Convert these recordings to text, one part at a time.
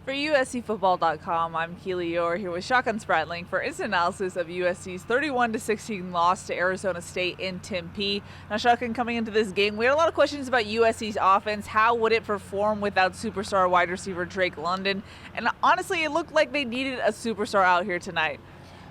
For USCFootball.com, I'm Keely Eure here with Shotgun Spratling for instant analysis of USC's 31-16 loss to Arizona State in Tempe. Now, Shotgun, coming into this game, we had a lot of questions about USC's offense. How would it perform without superstar wide receiver Drake London? And honestly, it looked like they needed a superstar out here tonight.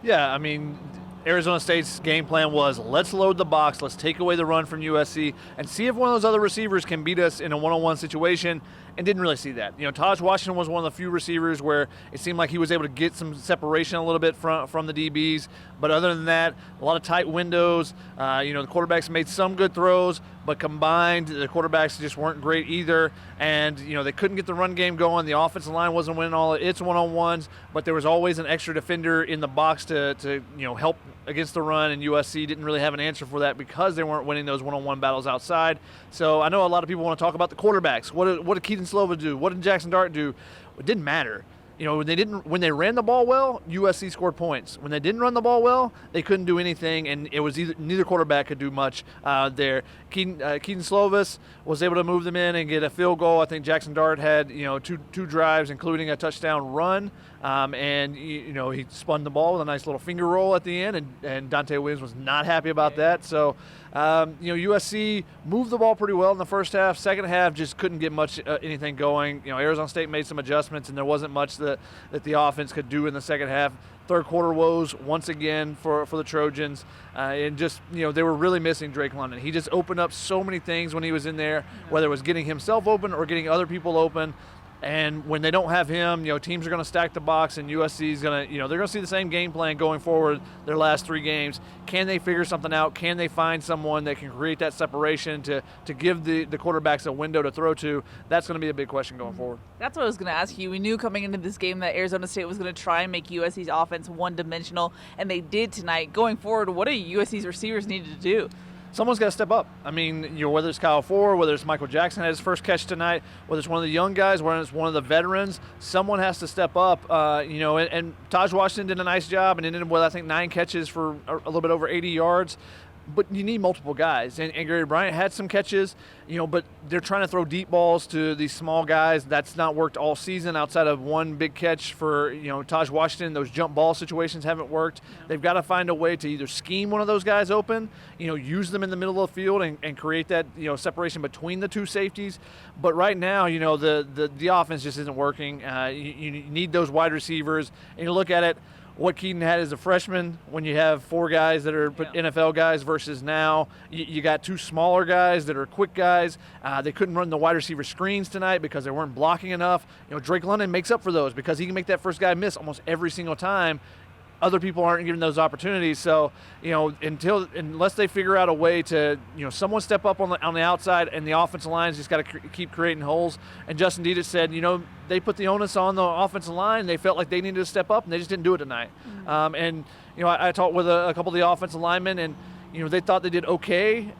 Yeah, I mean, Arizona State's game plan was, let's load the box, let's take away the run from USC, and see if one of those other receivers can beat us in a one-on-one situation, and didn't really see that. You know, Taj Washington was one of the few receivers where it seemed like he was able to get some separation a little bit from the DBs, but other than that, a lot of tight windows. The quarterbacks made some good throws, but combined, the quarterbacks just weren't great either, and, they couldn't get the run game going. The offensive line wasn't winning all its one-on-ones, but there was always an extra defender in the box to help against the run, and USC didn't really have an answer for that because they weren't winning those one-on-one battles outside. So I know a lot of people want to talk about the quarterbacks. What did Keaton Slova do? What did Jackson Dart do? It didn't matter. When they ran the ball well, USC scored points. When they didn't run the ball well, they couldn't do anything, and it was neither quarterback could do much there. Keaton Slovis was able to move them in and get a field goal. I think Jackson Dart had two drives, including a touchdown run, and he spun the ball with a nice little finger roll at the end, and Dante Williams was not happy about that. So USC moved the ball pretty well in the first half. Second half just couldn't get much anything going. Arizona State made some adjustments, and there wasn't much that the offense could do in the second half. Third quarter woes once again for the Trojans, and just they were really missing Drake London. He just opened up so many things when he was in there, whether it was getting himself open or getting other people open. And when they don't have him, teams are going to stack the box, and USC is going to, they're going to see the same game plan going forward their last three games. Can they figure something out? Can they find someone that can create that separation to give the quarterbacks a window to throw to? That's going to be a big question going forward. That's what I was going to ask you. We knew coming into this game that Arizona State was going to try and make USC's offense one-dimensional, and they did tonight. Going forward, what do USC's receivers need to do? Someone's got to step up. I mean, whether it's Kyle Ford, whether it's Michael Jackson had his first catch tonight, whether it's one of the young guys, whether it's one of the veterans, someone has to step up. And Taj Washington did a nice job and ended with, I think, 9 catches for a little bit over 80 yards. But you need multiple guys. And Gary Bryant had some catches, but they're trying to throw deep balls to these small guys. That's not worked all season outside of one big catch for, Taj Washington. Those jump ball situations haven't worked. They've got to find a way to either scheme one of those guys open, use them in the middle of the field and create that, separation between the two safeties. But right now, the offense just isn't working. You need those wide receivers. And you look at it, what Keaton had as a freshman, when you have 4 guys that are NFL guys versus now, you got 2 smaller guys that are quick guys. They couldn't run the wide receiver screens tonight because they weren't blocking enough. Drake London makes up for those because he can make that first guy miss almost every single time. Other people aren't given those opportunities. So, unless they figure out a way to, someone step up on the outside, and the offensive line's just got to keep creating holes. And Justin Dedich said, they put the onus on the offensive line. They felt like they needed to step up, and they just didn't do it tonight. Mm-hmm. I talked with a couple of the offensive linemen, and they thought they did okay,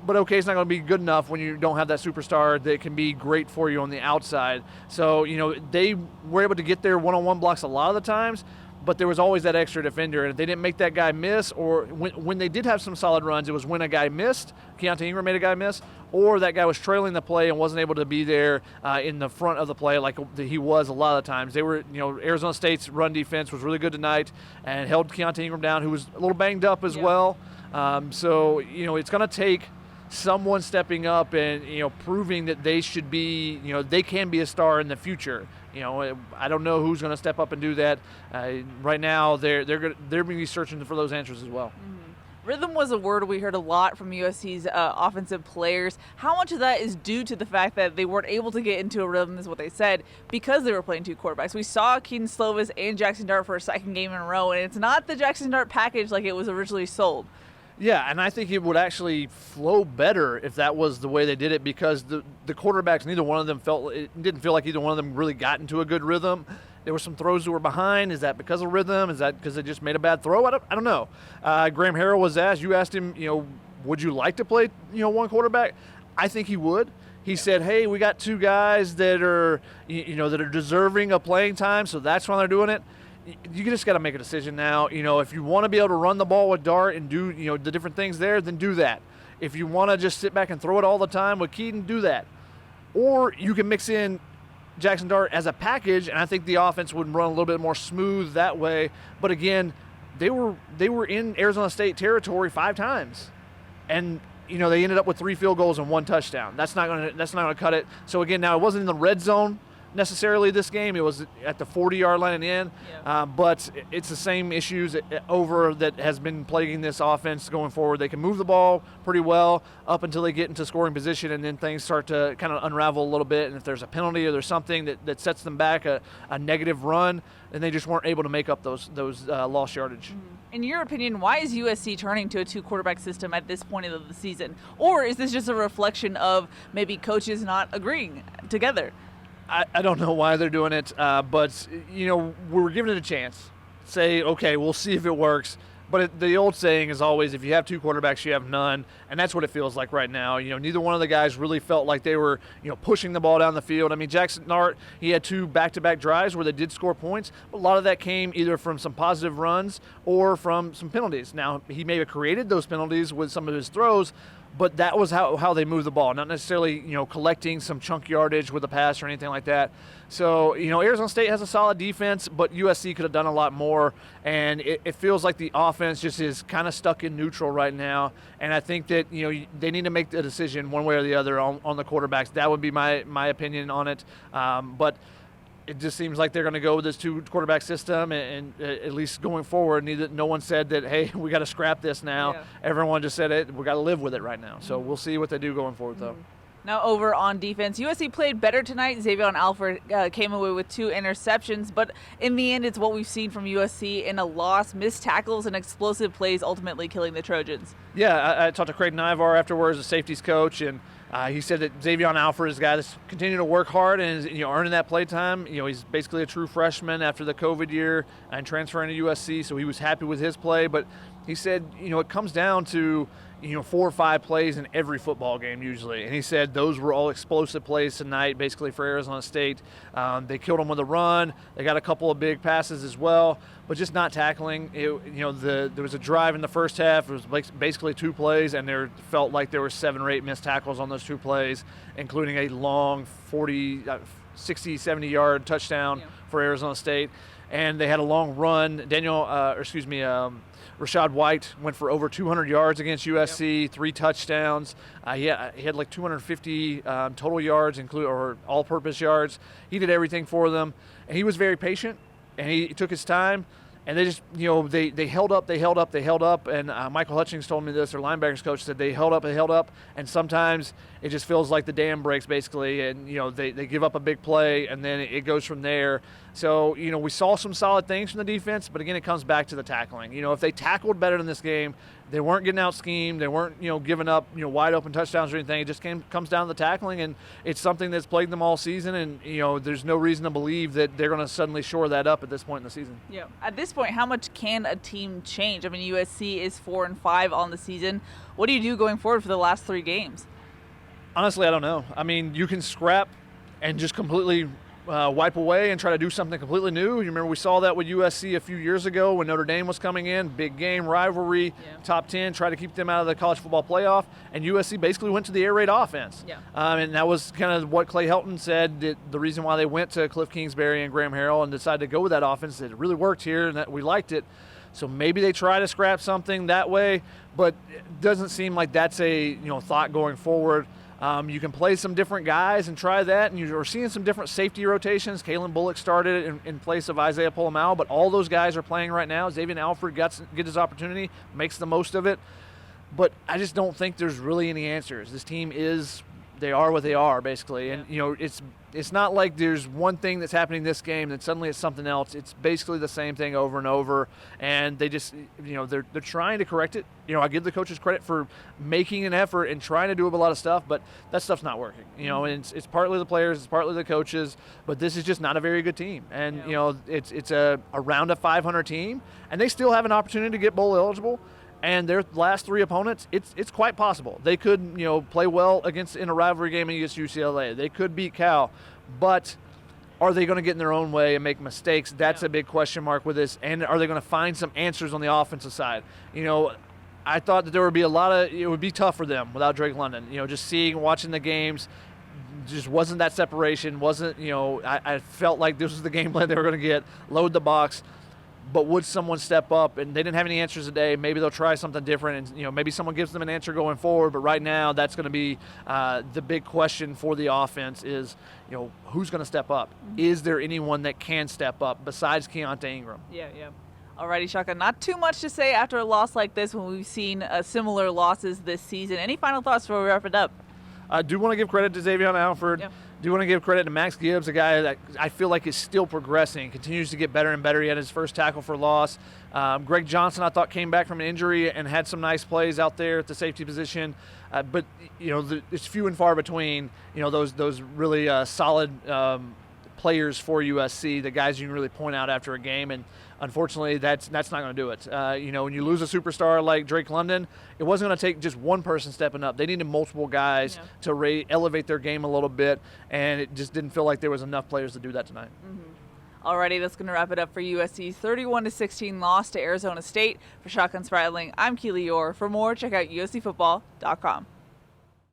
but okay is not going to be good enough when you don't have that superstar that can be great for you on the outside. So, they were able to get their one-on-one blocks a lot of the times, but there was always that extra defender, and if they didn't make that guy miss, or when they did have some solid runs, it was when a guy missed, Keontae Ingram made a guy miss, or that guy was trailing the play and wasn't able to be there in the front of the play like he was a lot of the times. They were, Arizona State's run defense was really good tonight and held Keontae Ingram down, who was a little banged up as well. So, it's going to take someone stepping up and, proving that they should be, they can be a star in the future. I don't know who's going to step up and do that. Right now, they're going to be searching for those answers as well. Mm-hmm. Rhythm was a word we heard a lot from USC's offensive players. How much of that is due to the fact that they weren't able to get into a rhythm, is what they said, because they were playing 2 quarterbacks? We saw Keaton Slovis and Jackson Dart for a second game in a row, and it's not the Jackson Dart package like it was originally sold. Yeah, and I think it would actually flow better if that was the way they did it, because the quarterbacks, neither one of them didn't feel like either one of them really got into a good rhythm. There were some throws that were behind. Is that because of rhythm? Is that because they just made a bad throw? I don't know. Graham Harrell was asked, you asked him, would you like to play, one quarterback? I think he would. He said, hey, we got 2 guys that are, that are deserving of playing time, so that's why they're doing it. You just got to make a decision now. If you want to be able to run the ball with Dart and do, the different things there, then do that. If you want to just sit back and throw it all the time with Keaton, do that. Or you can mix in Jackson Dart as a package, and I think the offense would run a little bit more smooth that way. But again, they were in Arizona State territory 5 times, and they ended up with 3 field goals and 1 touchdown. That's not gonna cut it. So again, now it wasn't in the red zone necessarily this game. It was at the 40-yard line and in, but it's the same issues over that has been plaguing this offense going forward. They can move the ball pretty well up until they get into scoring position, and then things start to kind of unravel a little bit. And if there's a penalty or there's something that sets them back, a negative run, and they just weren't able to make up those lost yardage. In your opinion, why is USC turning to a 2-quarterback system at this point of the season? Or is this just a reflection of maybe coaches not agreeing together? I don't know why they're doing it, but we're giving it a chance. Say, okay, we'll see if it works. But the old saying is always, if you have 2 quarterbacks, you have none, and that's what it feels like right now. Neither one of the guys really felt like they were, pushing the ball down the field. I mean, Jackson Dart, he had 2 back-to-back drives where they did score points, but a lot of that came either from some positive runs or from some penalties. Now, he may have created those penalties with some of his throws, but that was how they moved the ball, not necessarily, collecting some chunk yardage with a pass or anything like that. So, Arizona State has a solid defense, but USC could have done a lot more, and it feels like the offense just is kind of stuck in neutral right now, and I think that, they need to make the decision one way or the other on the quarterbacks. That would be my opinion on it, but it just seems like they're going to go with this 2-quarterback system, and at least going forward, no one said that, hey, we got to scrap this now. Yeah. Everyone just said it. We got to live with it right now. So we'll see what they do going forward, though. Now over on defense, USC played better tonight. Xavier Alford came away with 2 interceptions, but in the end, it's what we've seen from USC in a loss, missed tackles, and explosive plays, ultimately killing the Trojans. Yeah, I talked to Craig Ivar afterwards, the safeties coach, and he said that Xavier Alford is a guy that's continuing to work hard and is earning that play time. He's basically a true freshman after the COVID year and transferring to USC, so he was happy with his play. But he said, it comes down to 4 or 5 plays in every football game usually. And he said those were all explosive plays tonight, basically for Arizona State. They killed them with a run. They got a couple of big passes as well, but just not tackling. There was a drive in the first half. It was basically 2 plays, and there felt like there were 7 or 8 missed tackles on those 2 plays, including a long 40, 60, 70-yard touchdown for Arizona State. And they had a long run. Rashad White went for over 200 yards against USC, 3 touchdowns. He had like 250 total yards, or all-purpose yards. He did everything for them, and he was very patient, and he took his time. And they just, they held up, and Michael Hutchings told me this, their linebackers coach said they held up, and sometimes it just feels like the dam breaks, basically, and, they give up a big play, and then it goes from there. So, we saw some solid things from the defense, but again, it comes back to the tackling. If they tackled better in this game, they weren't getting out schemed, they weren't, giving up, wide open touchdowns or anything. It just comes down to the tackling, and it's something that's plagued them all season, and, there's no reason to believe that they're going to suddenly shore that up at this point in the season. Yeah. At this point, how much can a team change? I mean, USC is 4-5 on the season. What do you do going forward for the last 3 games? Honestly, I don't know. I mean, you can scrap and just completely wipe away and try to do something completely new. You remember we saw that with USC a few years ago when Notre Dame was coming in, big game, rivalry, top 10, try to keep them out of the college football playoff, and USC basically went to the air raid offense. And that was kind of what Clay Helton said, that the reason why they went to Cliff Kingsbury and Graham Harrell and decided to go with that offense, that it really worked here and that we liked it. So maybe they try to scrap something that way, but it doesn't seem like that's a thought going forward. You can play some different guys and try that, and you're seeing some different safety rotations. Kalen Bullock started in place of Isaiah Polomal, but all those guys are playing right now. Xavier Alford gets his opportunity, makes the most of it, but I just don't think there's really any answers. This team they are what they are, basically, and it's not like there's one thing that's happening this game that suddenly it's something else. It's basically the same thing over and over, and they just they're trying to correct it. I give the coaches credit for making an effort and trying to do a lot of stuff, but that stuff's not working. And it's partly the players, it's partly the coaches, but this is just not a very good team. And it's around a 500 team, and they still have an opportunity to get bowl eligible. And their last 3 opponents, it's quite possible. They could, play well in a rivalry game against UCLA. They could beat Cal, but are they going to get in their own way and make mistakes? That's a big question mark with this. And are they going to find some answers on the offensive side? I thought that there would be it would be tough for them without Drake London. Just watching the games, just wasn't that separation. Wasn't, I felt like this was the game plan they were going to get, load the box. But would someone step up? And they didn't have any answers today. Maybe they'll try something different, and maybe someone gives them an answer going forward. But right now, that's going to be the big question for the offense: is who's going to step up? Mm-hmm. Is there anyone that can step up besides Keontae Ingram? Yeah. Alrighty, Shaka. Not too much to say after a loss like this when we've seen similar losses this season. Any final thoughts before we wrap it up? I do want to give credit to Xavier Alford. Yep. Do want to give credit to Max Gibbs, a guy that I feel like is still progressing, continues to get better and better. He had his first tackle for loss. Greg Johnson, I thought, came back from an injury and had some nice plays out there at the safety position. But it's few and far between. Those really solid players for USC, the guys you can really point out after a game. And unfortunately, that's not going to do it. When you lose a superstar like Drake London, it wasn't going to take just one person stepping up. They needed multiple guys to elevate their game a little bit, and it just didn't feel like there was enough players to do that tonight. Mm-hmm. Alrighty, that's going to wrap it up for USC's 31-16 loss to Arizona State. For Shaka and Spratling, I'm Keely Eure. For more, check out uscfootball.com.